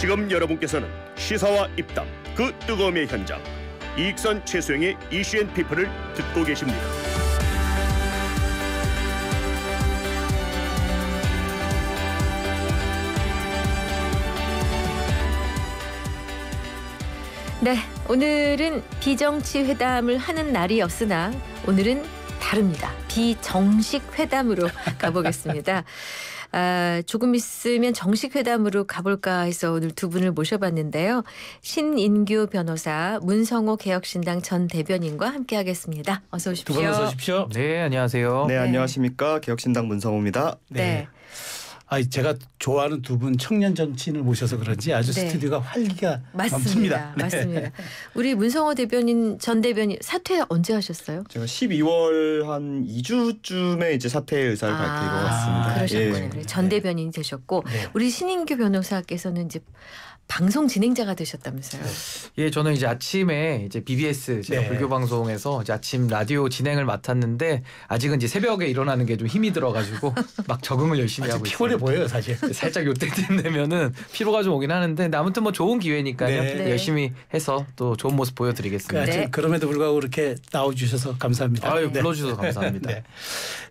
지금 여러분께서는 시사와 입담 그 뜨거움의 현장 이익선 최수영의 이슈앤피플을 듣고 계십니다. 네, 오늘은 비정치 회담을 하는 날이었으나 오늘은 다릅니다. 비정식 회담으로 가보겠습니다. 조금 있으면 정식 회담으로 가볼까 해서 오늘 두 분을 모셔봤는데요. 신인규 변호사, 문성호 개혁신당 전 대변인과 함께하겠습니다. 어서 오십시오. 두 분 어서 오십시오. 네, 안녕하세요. 네, 안녕하십니까. 개혁신당 문성호입니다. 네. 제가 좋아하는 두 분 청년 정치인을 모셔서 그런지 아주 네. 스튜디오가 활기가 맞습니다. 넘칩니다. 네. 맞습니다. 우리 문성호 대변인, 전 대변인 사퇴 언제 하셨어요? 제가 12월 한 2주쯤에 이제 사퇴 의사를 밝힌 것 같습니다. 그러셨군요. 예. 전 대변인이 되셨고 네. 우리 신인규 변호사께서는 이제 방송 진행자가 되셨다면서요. 예, 저는 이제 아침에 이제 BBS 제가 네. 불교 방송에서 이제 아침 라디오 진행을 맡았는데 아직은 이제 새벽에 일어나는 게 좀 힘이 들어가지고 막 적응을 열심히 하고 피곤해 있어요. 보여요, 사실. 살짝 요때쯤 되면은 피로가 좀 오긴 하는데 근데 아무튼 뭐 좋은 기회니까요. 네. 열심히 해서 또 좋은 모습 보여드리겠습니다. 네. 그럼에도 불구하고 이렇게 나와주셔서 감사합니다. 아유, 네. 불러주셔서 감사합니다. 네.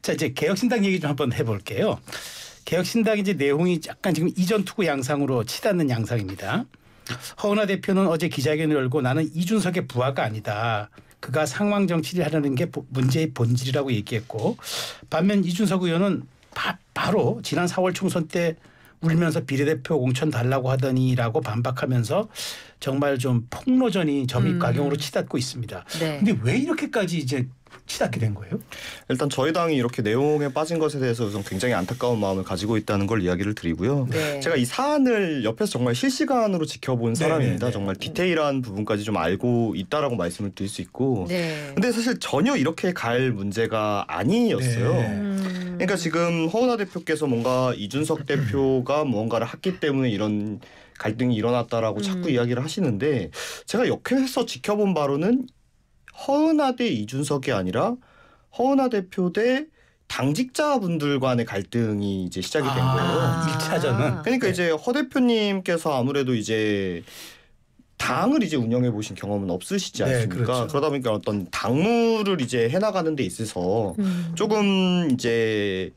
자, 이제 개혁신당 얘기 좀 한번 해볼게요. 개혁신당 이제 내용이 약간 지금 이전 투구 양상으로 치닫는 양상입니다. 허은하 대표는 어제 기자회견을 열고 나는 이준석의 부하가 아니다. 그가 상황 정치를 하려는 게 문제의 본질이라고 얘기했고 반면 이준석 의원은 바로 지난 4월 총선 때 울면서 비례대표 공천 달라고 하더니라고 반박하면서 정말 좀 폭로전이 점입가경으로 치닫고 있습니다. 네. 근데 왜 이렇게까지 이제 치닫게 된 거예요? 일단 저희 당이 이렇게 내용에 빠진 것에 대해서 우선 굉장히 안타까운 마음을 가지고 있다는 걸 이야기를 드리고요. 네. 제가 이 사안을 옆에서 정말 실시간으로 지켜본 사람입니다. 네. 정말 디테일한 부분까지 좀 알고 있다라고 말씀을 드릴 수 있고. 네. 근데 사실 전혀 이렇게 갈 문제가 아니었어요. 네. 그러니까 지금 허은하 대표께서 뭔가 이준석 대표가 무언가를 했기 때문에 이런 갈등이 일어났다라고 자꾸 이야기를 하시는데 제가 옆에서 지켜본 바로는 허은하 대 이준석이 아니라 허은하 대표 대 당직자분들 간의 갈등이 이제 시작이 된 거예요. 1차전은. 그러니까 네. 이제 허 대표님께서 아무래도 이제 당을 이제 운영해 보신 경험은 없으시지 네, 않습니까? 그렇죠. 그러다 보니까 어떤 당무를 이제 해나가는 데 있어서 조금 이제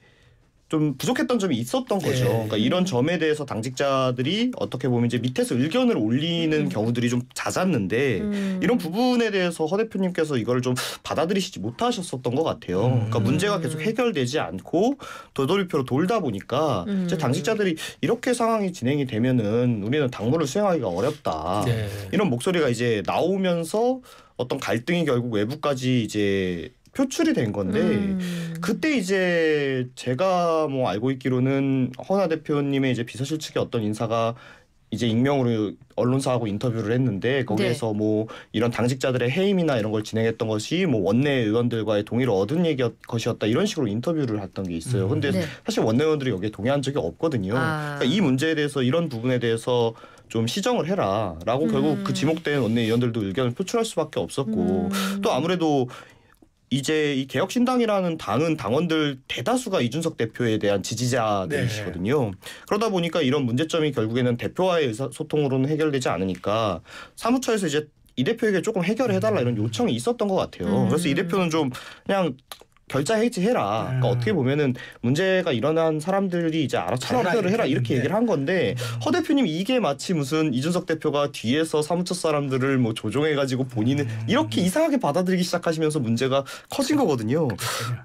좀 부족했던 점이 있었던 거죠. 네. 그러니까 이런 점에 대해서 당직자들이 어떻게 보면 이제 밑에서 의견을 올리는 경우들이 좀 잦았는데 이런 부분에 대해서 허 대표님께서 이걸 좀 받아들이시지 못하셨었던 것 같아요. 그러니까 문제가 계속 해결되지 않고 도돌이표로 돌다 보니까 이제 당직자들이 이렇게 상황이 진행이 되면은 우리는 당무를 수행하기가 어렵다. 네. 이런 목소리가 이제 나오면서 어떤 갈등이 결국 외부까지 이제 표출이 된 건데 그때 이제 제가 뭐 알고 있기로는 허은하 대표님의 이제 비서실 측의 어떤 인사가 이제 익명으로 언론사하고 인터뷰를 했는데 거기에서 뭐 이런 당직자들의 해임이나 이런 걸 진행했던 것이 뭐 원내 의원들과의 동의를 얻은 것이었다 이런 식으로 인터뷰를 했던 게 있어요. 근데 네. 사실 원내 의원들이 여기에 동의한 적이 없거든요. 그러니까 이 문제에 대해서 이런 부분에 대해서 좀 시정을 해라라고 결국 그 지목된 원내 의원들도 의견을 표출할 수밖에 없었고 또 아무래도 이제 이 개혁신당이라는 당은 당원들 대다수가 이준석 대표에 대한 지지자들이시거든요. 네. 그러다 보니까 이런 문제점이 결국에는 대표와의 의사소통으로는 해결되지 않으니까 사무처에서 이제 이 대표에게 조금 해결해달라 이런 요청이 있었던 것 같아요. 그래서 이 대표는 좀 그냥 결자 해지해라. 그러니까 어떻게 보면은 문제가 일어난 사람들이 이제 알아서 잘 해결을 해라 이렇게 얘기를 한 건데 허 대표님 이게 마치 무슨 이준석 대표가 뒤에서 사무처 사람들을 뭐 조종해가지고 본인은 이렇게 이상하게 받아들이기 시작하시면서 문제가 커진 거거든요.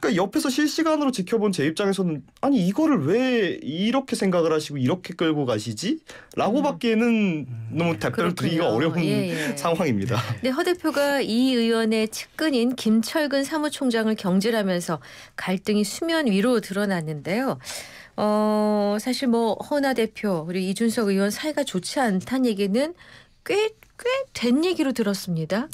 그러니까 옆에서 실시간으로 지켜본 제 입장에서는 아니 이거를 왜 이렇게 생각을 하시고 이렇게 끌고 가시지? 라고밖에는 너무 답변을 드리기가 어려운 상황입니다. 네, 허 대표가 이 의원의 측근인 김철근 사무총장을 경질하면서 갈등이 수면 위로 드러났는데요. 사실 뭐 허은하 대표 그리고 이준석 의원 사이가 좋지 않다는 얘기는 꽤 된 얘기로 들었습니다.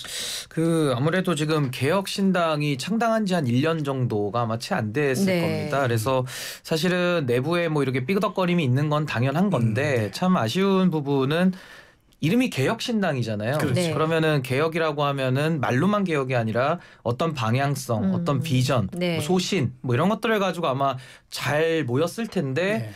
아무래도 지금 개혁신당이 창당한 지 한 1년 정도가 아마 채 안 됐을 겁니다. 그래서 사실은 내부에 뭐 이렇게 삐그덕거림이 있는 건 당연한 건데 참 아쉬운 부분은 이름이 개혁신당이잖아요. 그렇죠. 네. 그러면은 개혁이라고 하면은 말로만 개혁이 아니라 어떤 방향성, 어떤 비전, 네. 뭐 소신 뭐 이런 것들을 가지고 아마 잘 모였을 텐데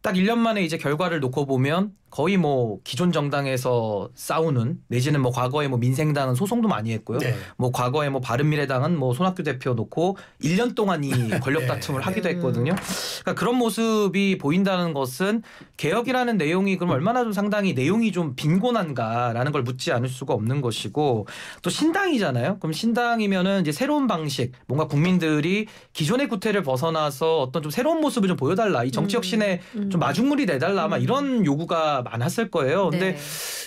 딱 1년 만에 이제 결과를 놓고 보면 거의 뭐 기존 정당에서 싸우는 내지는 뭐 과거에 뭐 민생당은 소송도 많이 했고요. 네. 뭐 과거에 뭐 바른미래당은 뭐 손학규 대표 놓고 1년 동안 이 권력 다툼을 하기도 했거든요. 그러니까 그런 모습이 보인다는 것은 개혁이라는 내용이 그럼 얼마나 좀 상당히 내용이 좀 빈곤한가라는 걸 묻지 않을 수가 없는 것이고 또 신당이잖아요. 그럼 신당이면은 이제 새로운 방식 뭔가 국민들이 기존의 구태를 벗어나서 어떤 좀 새로운 모습을 좀 보여달라. 이 정치 혁신에 좀 마중물이 내달라. 아마 이런 요구가 많았을 거예요. 근데 네.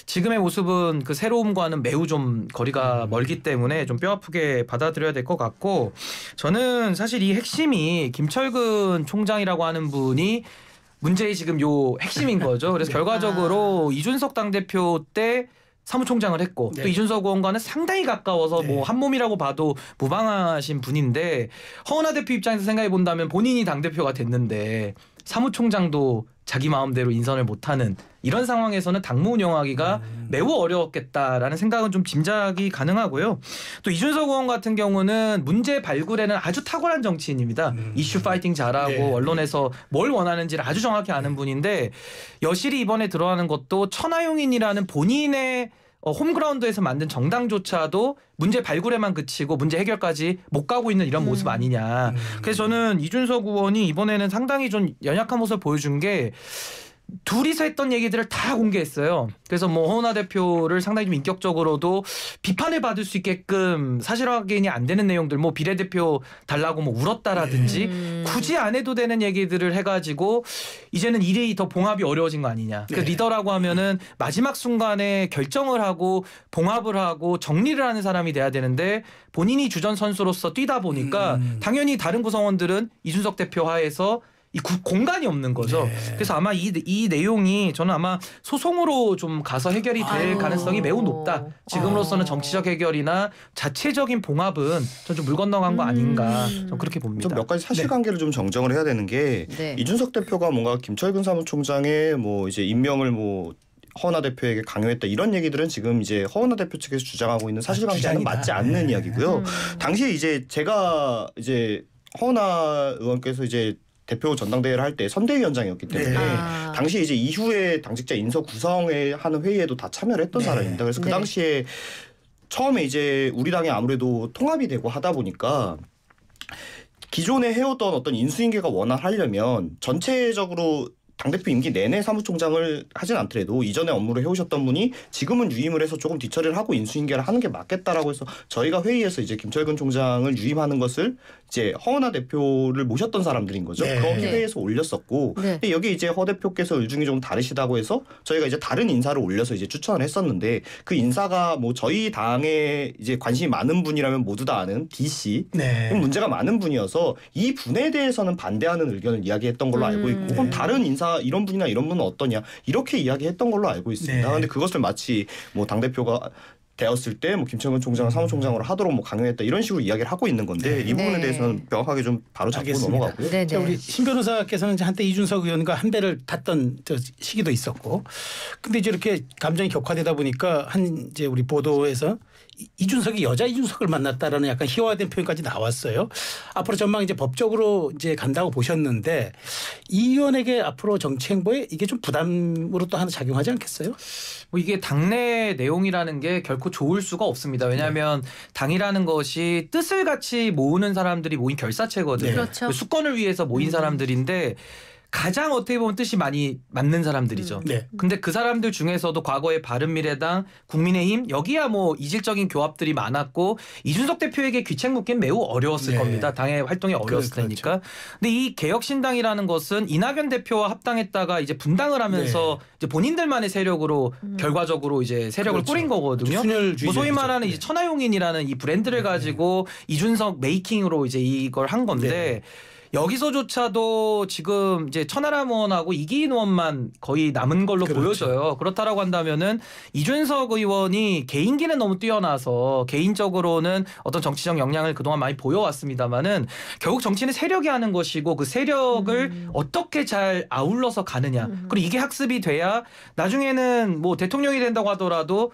지금의 모습은 그 새로움과는 매우 좀 거리가 멀기 때문에 좀 뼈아프게 받아들여야 될 것 같고 저는 사실 이 핵심이 김철근 총장이라고 하는 분이 문제의 지금 요 핵심인 거죠. 그래서 결과적으로 이준석 당대표 때 사무총장을 했고 네. 또 이준석 의원과는 상당히 가까워서 뭐 한 몸이라고 봐도 무방하신 분인데 허은하 대표 입장에서 생각해 본다면 본인이 당대표가 됐는데 사무총장도 자기 마음대로 인선을 못하는 이런 상황에서는 당무 운영하기가 매우 어려웠겠다라는 생각은 좀 짐작이 가능하고요. 또 이준석 의원 같은 경우는 문제 발굴에는 아주 탁월한 정치인입니다. 이슈 파이팅 잘하고 네. 언론에서 뭘 원하는지를 아주 정확히 아는 분인데 여실히 이번에 들어가는 것도 천하용인이라는 본인의 홈그라운드에서 만든 정당조차도 문제 발굴에만 그치고 문제 해결까지 못 가고 있는 이런 모습 아니냐. 그래서 저는 이준석 의원이 이번에는 상당히 좀 연약한 모습을 보여준 게 둘이서 했던 얘기들을 다 공개했어요. 그래서 뭐 허은하 대표를 상당히 좀 인격적으로도 비판을 받을 수 있게끔 사실 확인이 안 되는 내용들 뭐 비례대표 달라고 뭐 울었다라든지 굳이 안 해도 되는 얘기들을 해가지고 이제는 일이 더 봉합이 어려워진 거 아니냐. 그 리더라고 하면은 마지막 순간에 결정을 하고 봉합을 하고 정리를 하는 사람이 돼야 되는데 본인이 주전 선수로서 뛰다 보니까 당연히 다른 구성원들은 이준석 대표 하에서 이 공간이 없는 거죠. 네. 그래서 아마 이 내용이 저는 아마 소송으로 좀 가서 해결이 될 가능성이 매우 높다. 지금으로서는 정치적 해결이나 자체적인 봉합은 전 좀 물 건너간 거 아닌가. 좀 그렇게 봅니다. 좀 몇 가지 사실관계를 좀 정정을 해야 되는 게 네. 이준석 대표가 뭔가 김철근 사무총장의 뭐 이제 임명을 뭐 허은하 대표에게 강요했다 이런 얘기들은 지금 이제 허은하 대표 측에서 주장하고 있는 사실관계는 주장이다. 맞지 않는 네. 이야기고요. 당시에 이제 제가 이제 허은하 의원께서 이제 대표 전당대회를 할 때 선대위원장이었기 때문에 당시 이제 이후에 당직자 인서 구성에 하는 회의에도 다 참여를 했던 사람입니다. 그래서 그 네. 당시에 처음에 이제 우리 당이 아무래도 통합이 되고 하다 보니까 기존에 해오던 어떤 인수인계가 원활하려면 전체적으로 당대표 임기 내내 사무총장을 하진 않더라도 이전에 업무를 해오셨던 분이 지금은 유임을 해서 조금 뒤처리를 하고 인수인계를 하는 게 맞겠다라고 해서 저희가 회의에서 이제 김철근 총장을 유임하는 것을 이제 허은하 대표를 모셨던 사람들인 거죠. 네. 그렇게 네. 회의에서 올렸었고 네. 근데 여기 이제 허 대표께서 의중이 좀 다르시다고 해서 저희가 이제 다른 인사를 올려서 이제 추천을 했었는데 그 인사가 뭐 저희 당에 이제 관심이 많은 분이라면 모두 다 아는 D 씨 네. 문제가 많은 분이어서 이 분에 대해서는 반대하는 의견을 이야기했던 걸로 알고 있고 그럼 다른 인사 이런 분이나 이런 분은 어떠냐 이렇게 이야기했던 걸로 알고 있습니다. 그런데 그것을 마치 뭐 당대표가 되었을 때 뭐 김철근 총장을 사무총장으로 하도록 뭐 강요했다 이런 식으로 이야기를 하고 있는 건데 이 부분에 네. 대해서는 명확하게 좀 바로 잡고 알겠습니다. 넘어가고요. 네, 자, 네. 우리 신 변호사께서는 이제 한때 이준석 의원과 한 배를 탔던 저 시기도 있었고, 근데 이제 이렇게 감정이 격화되다 보니까 한 이제 우리 보도에서 이준석이 여자 이준석을 만났다라는 약간 희화화된 표현까지 나왔어요. 앞으로 전망 이제 법적으로 이제 간다고 보셨는데 이 의원에게 앞으로 정치 행보에 이게 좀 부담으로 또 하나 작용하지 않겠어요? 뭐 이게 당내 내용이라는 게 결코 좋을 수가 없습니다. 왜냐하면 당이라는 것이 뜻을 같이 모으는 사람들이 모인 결사체거든요. 그렇죠. 수권을 위해서 모인 사람들인데 가장 어떻게 보면 뜻이 많이 맞는 사람들이죠. 네. 근데 그 사람들 중에서도 과거에 바른미래당, 국민의힘 여기야 뭐 이질적인 교합들이 많았고 이준석 대표에게 귀책 묻긴 매우 어려웠을 네. 겁니다. 당의 활동이 어려웠을 그렇죠. 테니까. 근데 이 개혁신당이라는 것은 이낙연 대표와 합당했다가 이제 분당을 하면서 이제 본인들만의 세력으로 결과적으로 이제 세력을 그렇죠. 꾸린 거거든요. 순혈주의적이죠. 뭐 소위 말하는 이제 천하용인이라는 이 브랜드를 가지고 이준석 메이킹으로 이제 이걸 한 건데 여기서조차도 지금 이제 천하람 의원하고 이기인 의원만 거의 남은 걸로 그렇죠. 보여져요. 그렇다라고 한다면은 이준석 의원이 개인기는 너무 뛰어나서 개인적으로는 어떤 정치적 역량을 그동안 많이 보여왔습니다만은 결국 정치는 세력이 하는 것이고 그 세력을 어떻게 잘 아울러서 가느냐. 그리고 이게 학습이 돼야 나중에는 뭐 대통령이 된다고 하더라도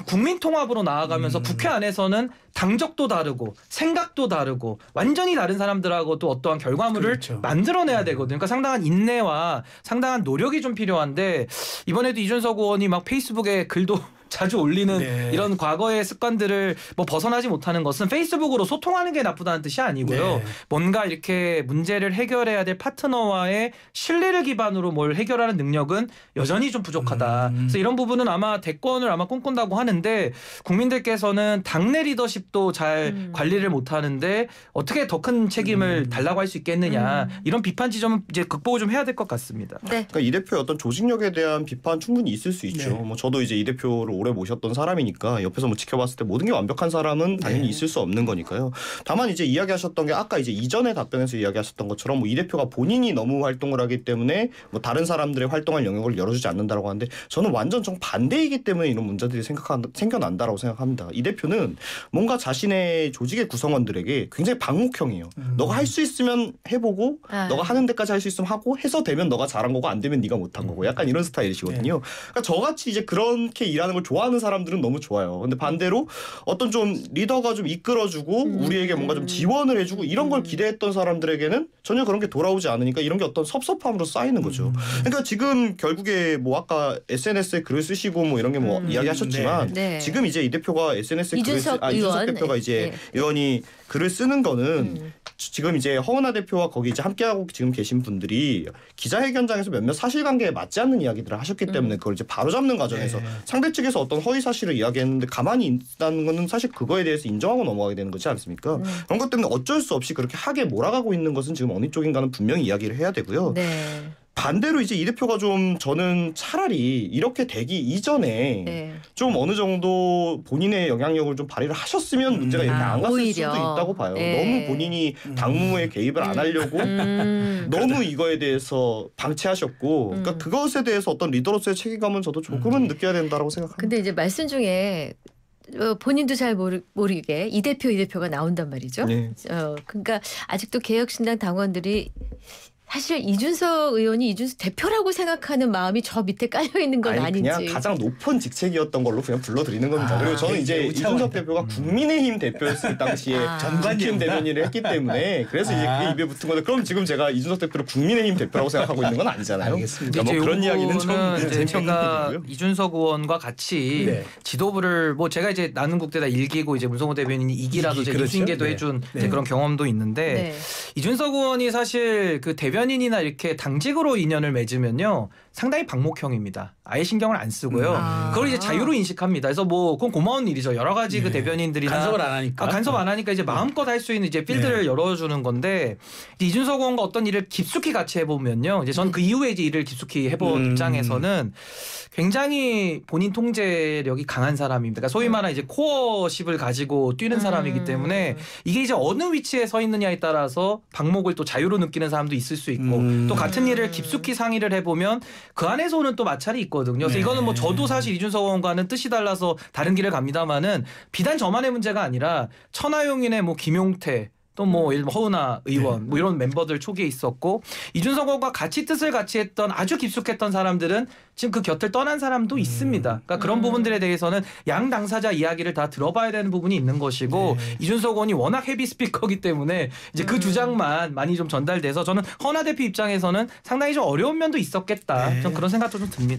국민 통합으로 나아가면서 국회 안에서는 당적도 다르고 생각도 다르고 완전히 다른 사람들하고 또 어떠한 결과물을 그렇죠. 만들어내야 되거든요. 그러니까 상당한 인내와 상당한 노력이 좀 필요한데 이번에도 이준석 의원이 막 페이스북에 글도 자주 올리는 네. 이런 과거의 습관들을 뭐 벗어나지 못하는 것은 페이스북으로 소통하는 게 나쁘다는 뜻이 아니고요. 네. 뭔가 이렇게 문제를 해결해야 될 파트너와의 신뢰를 기반으로 뭘 해결하는 능력은 여전히 좀 부족하다. 그래서 이런 부분은 아마 대권을 아마 꿈꾼다고 하는데 국민들께서는 당내 리더십도 잘 관리를 못하는데 어떻게 더 큰 책임을 달라고 할 수 있겠느냐. 이런 비판 지점은 이제 극복을 좀 해야 될 것 같습니다. 네. 그러니까 이 대표의 어떤 조직력에 대한 비판 충분히 있을 수 있죠. 네. 뭐 저도 이제 이 대표를 오래 모셨던 사람이니까 옆에서 뭐 지켜봤을 때 모든 게 완벽한 사람은 당연히 있을 수 없는 거니까요. 다만 이제 이야기하셨던 게 아까 이제 이전의 답변에서 이야기하셨던 것처럼 뭐 이 대표가 본인이 너무 활동을 하기 때문에 뭐 다른 사람들의 활동할 영역을 열어주지 않는다라고 하는데 저는 완전 정반대이기 때문에 이런 문제들이 생겨난다라고 생각합니다. 이 대표는 뭔가 자신의 조직의 구성원들에게 굉장히 방목형이에요. 너가 할 수 있으면 해보고 너가 하는 데까지 할 수 있으면 하고 해서 되면 너가 잘한 거고 안 되면 네가 못한 거고 약간 이런 스타일이시거든요. 그러니까 저같이 이제 그렇게 일하는 걸 좋아하는 사람들은 너무 좋아요. 근데 반대로 어떤 좀 리더가 좀 이끌어주고 우리에게 뭔가 좀 지원을 해주고 이런 걸 기대했던 사람들에게는 전혀 그런 게 돌아오지 않으니까 이런 게 어떤 섭섭함으로 쌓이는 거죠. 그러니까 지금 결국에 뭐 아까 SNS에 글을 쓰시고 뭐 이런 게 뭐 이야기하셨지만 네. 지금 이제 이 대표가 SNS에 이준석 이준석 대표가 이제 의원이 글을 쓰는 거는 지금 이제 허은하 대표와 거기 이제 함께하고 지금 계신 분들이 기자회견장에서 몇몇 사실관계에 맞지 않는 이야기들을 하셨기 때문에 그걸 이제 바로잡는 과정에서 상대 측에서 어떤 허위 사실을 이야기했는데 가만히 있다는 거는 사실 그거에 대해서 인정하고 넘어가게 되는 거지 않습니까? 그런 것 때문에 어쩔 수 없이 그렇게 하게 몰아가고 있는 것은 지금 어느 쪽인가는 분명히 이야기를 해야 되고요. 네. 반대로 이제 이 대표가 좀 저는 차라리 이렇게 되기 이전에 네. 좀 어느 정도 본인의 영향력을 좀 발휘를 하셨으면 문제가 이렇게 안 갔을 오히려. 수도 있다고 봐요. 네. 너무 본인이 당무에 개입을 안 하려고 너무 이거에 대해서 방치하셨고 그러니까 그것에 대해서 어떤 리더로서의 책임감은 저도 조금은 느껴야 된다고 생각합니다. 근데 이제 말씀 중에 본인도 잘 모르게 이 대표가 나온단 말이죠. 네. 그러니까 아직도 개혁신당 당원들이 사실 이준석 의원이 이준석 대표라고 생각하는 마음이 저 밑에 깔려 있는 건 아닌지. 그냥 가장 높은 직책이었던 걸로 그냥 불러드리는 겁니다. 그리고 저는 이제 이준석 대표가 국민의힘 대표였을 당시에 전관팀 대변인을 했기 때문에 그래서 이제 그게 입에 붙은 건데 그럼 지금 제가 이준석 대표를 국민의힘 대표라고 생각하고 있는 건 아니잖아요. 알겠습니다. 그러니까 뭐 그런 이야기는 좀 이제 제가 재미없는 이준석 의원과 같이 네. 지도부를 뭐 제가 이제 나는 국대다 1기고 이제 문성호 대변인이 2기라도 제가 그렇죠. 이순계도 네. 해준 네. 이제 그런 경험도 있는데 네. 이준석 의원이 사실 그 대변인이나 이렇게 당직으로 인연을 맺으면요 상당히 방목형입니다. 아예 신경을 안 쓰고요. 그걸 이제 자유로 인식합니다. 그래서 뭐 그건 고마운 일이죠. 여러 가지 그 대변인들이나 간섭을 안 하니까. 간섭 안 하니까 이제 마음껏 할 수 있는 이제 필드를 열어주는 건데 이준석 의원과 어떤 일을 깊숙이 같이 해보면요. 이제 전 그 이후에 이제 일을 깊숙이 해본 입장에서는 굉장히 본인 통제력이 강한 사람입니다. 그러니까 소위 말하는 이제 코어십을 가지고 뛰는 사람이기 때문에 이게 이제 어느 위치에 서 있느냐에 따라서 방목을 또 자유로 느끼는 사람도 있을 수 있고 또 같은 일을 깊숙이 상의를 해보면 그 안에서 오는 또 마찰이 있거든요. 그래서 이거는 뭐 저도 사실 이준석 의원과는 뜻이 달라서 다른 길을 갑니다만은 비단 저만의 문제가 아니라 천하용인의 뭐 김용태 또 뭐 허은하 의원 뭐 이런 멤버들 초기에 있었고 이준석 의원과 같이 뜻을 같이 했던 아주 깊숙했던 사람들은 지금 그 곁을 떠난 사람도 있습니다. 그러니까 그런 부분들에 대해서는 양 당사자 이야기를 다 들어봐야 되는 부분이 있는 것이고 이준석 의원이 워낙 헤비 스피커이기 때문에 이제 그 주장만 많이 좀 전달돼서 저는 허은하 대표 입장에서는 상당히 좀 어려운 면도 있었겠다. 좀 그런 생각도 좀 듭니다.